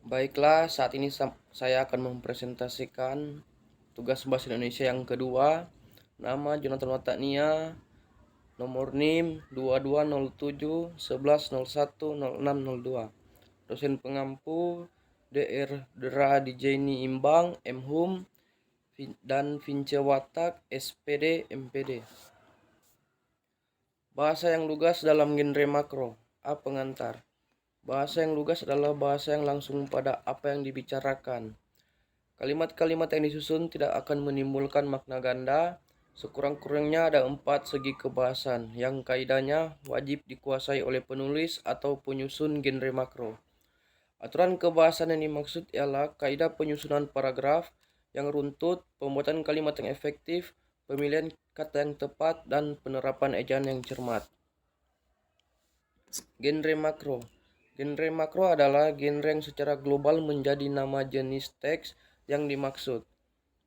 Baiklah, saat ini saya akan mempresentasikan tugas bahasa Indonesia yang kedua. Nama Jonathan Watania, nomor NIM 220711010602. Dosen pengampu Dr. Dera Dijeni Imbang, MHum, dan Vince Watak, SPD, MPD. Bahasa yang lugas dalam genre makro. A. Pengantar. Bahasa yang lugas adalah bahasa yang langsung pada apa yang dibicarakan. Kalimat-kalimat yang disusun tidak akan menimbulkan makna ganda. Sekurang-kurangnya ada 4 segi kebahasan yang kaidahnya wajib dikuasai oleh penulis atau penyusun genre makro. Aturan kebahasan yang dimaksud ialah kaidah penyusunan paragraf yang runtut, pembuatan kalimat yang efektif, pemilihan kata yang tepat, dan penerapan ejaan yang cermat. Genre makro. Genre makro adalah genre yang secara global menjadi nama jenis teks yang dimaksud,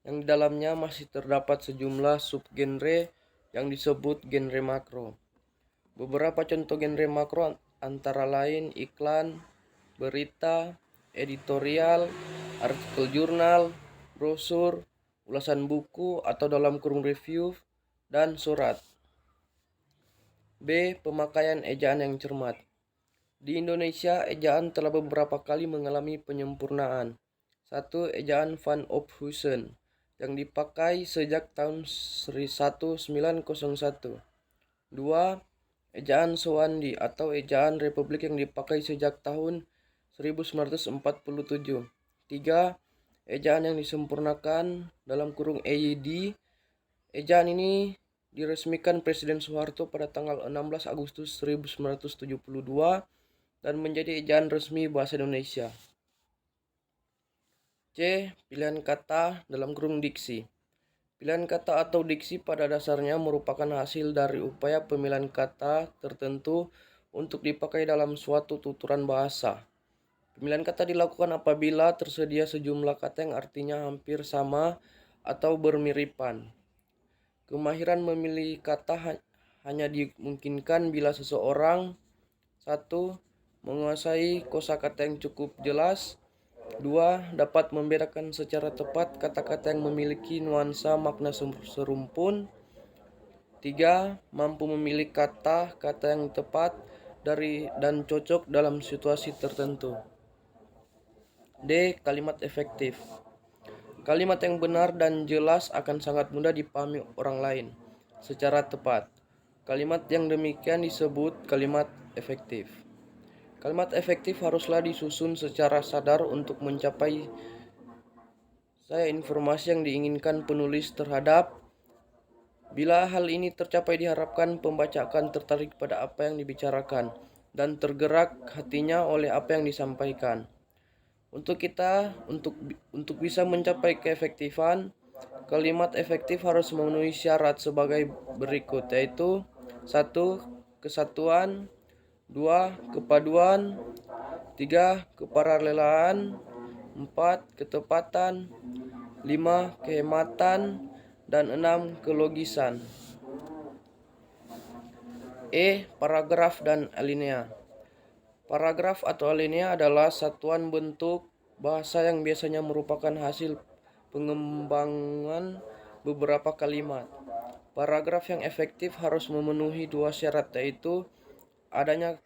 yang di dalamnya masih terdapat sejumlah subgenre yang disebut genre makro. Beberapa contoh genre makro antara lain iklan, berita, editorial, artikel jurnal, brosur, ulasan buku atau dalam kurung review, dan surat. B. Pemakaian ejaan yang cermat. Di Indonesia, ejaan telah beberapa kali mengalami penyempurnaan. 1. Ejaan Van Ophuijsen yang dipakai sejak tahun 1901. 2. Ejaan Sowandi atau ejaan Republik yang dipakai sejak tahun 1947. 3. Ejaan yang disempurnakan dalam kurung EYD. Ejaan ini diresmikan Presiden Soeharto pada tanggal 16 Agustus 1972 dan menjadi ejaan resmi bahasa Indonesia. C. Pilihan kata dalam kurung diksi. Pilihan kata atau diksi pada dasarnya merupakan hasil dari upaya pemilihan kata tertentu untuk dipakai dalam suatu tuturan bahasa. Pemilihan kata dilakukan apabila tersedia sejumlah kata yang artinya hampir sama atau bermiripan. Kemahiran memilih kata hanya dimungkinkan bila seseorang 1. Menguasai kosakata yang cukup jelas. 2. Dapat membedakan secara tepat kata-kata yang memiliki nuansa makna serumpun. 3. Mampu memilih kata-kata yang tepat dan cocok dalam situasi tertentu. D. Kalimat efektif. Kalimat yang benar dan jelas akan sangat mudah dipahami orang lain secara tepat. Kalimat yang demikian disebut kalimat efektif. Kalimat efektif haruslah disusun secara sadar untuk mencapai informasi yang diinginkan penulis terhadap. Bila hal ini tercapai, diharapkan pembaca akan tertarik pada apa yang dibicarakan dan tergerak hatinya oleh apa yang disampaikan. Untuk bisa mencapai keefektifan, kalimat efektif harus memenuhi syarat sebagai berikut, yaitu 1. Kesatuan. 2. Kepaduan. 3. Keparalelan. 4. Ketepatan. 5. Kehematan. Dan 6. Kelogisan. E. Paragraf dan alinea. Paragraf atau alinea adalah satuan bentuk bahasa yang biasanya merupakan hasil pengembangan beberapa kalimat. Paragraf yang efektif harus memenuhi 2 syarat, yaitu adanya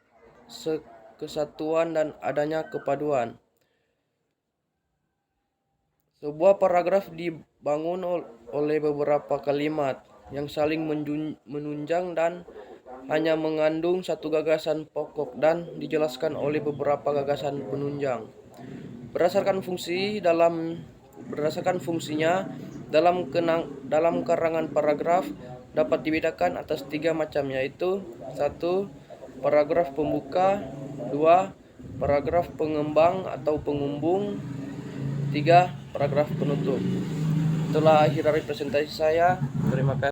kesatuan dan adanya kepaduan. Sebuah paragraf dibangun oleh beberapa kalimat yang saling menunjang dan hanya mengandung satu gagasan pokok dan dijelaskan oleh beberapa gagasan penunjang. Berdasarkan fungsinya dalam karangan paragraf dapat dibedakan atas 3 macam, yaitu 1. Paragraf pembuka. 2. Paragraf pengembang atau pengumbung. 3. Paragraf penutup. Itulah akhir dari presentasi saya. Terima kasih.